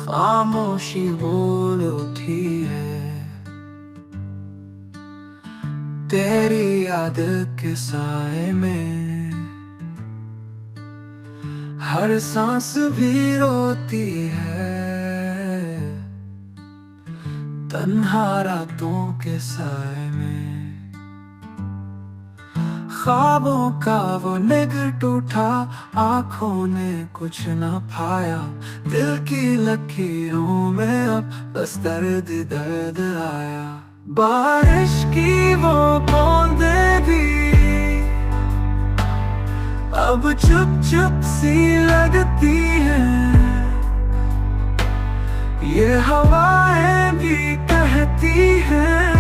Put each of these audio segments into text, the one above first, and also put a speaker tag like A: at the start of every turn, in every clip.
A: खामोशी बोल उठी है, तेरी याद के साए में हर सांस भी रोती है, तन्हा रातों के साए में। ख्वाबों का वो निगर टूटा, आंखों ने कुछ न पाया, दिल की लकीरों में अब बस दर्द दर्द आया। बारिश की वो बूंदें भी अब चुप चुप सी लगती हैं, ये हवाएं भी कहती हैं,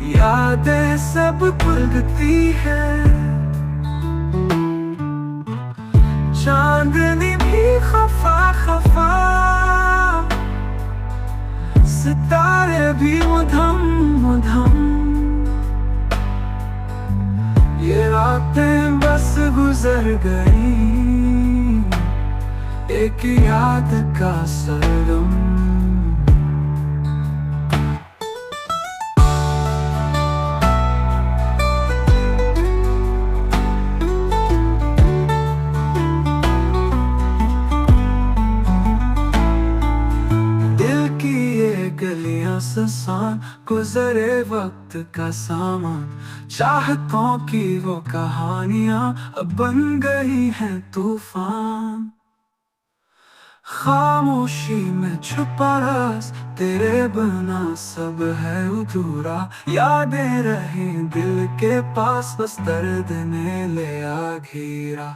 A: यादें सब भुलती हैं। चांदनी भी खफा खफा, सितारे भी उधम उधम, ये रातें बस गुजर गई, एक याद का सरगम। गलियां ससान, गुजरे वक्त का सामान, चाहतों की वो कहानियां अब बन गई हैं तूफान। खामोशी में छुपा राज, तेरे बिना सब है अधूरा, यादें रही दिल के पास, बस दर्द ने ले आ घेरा।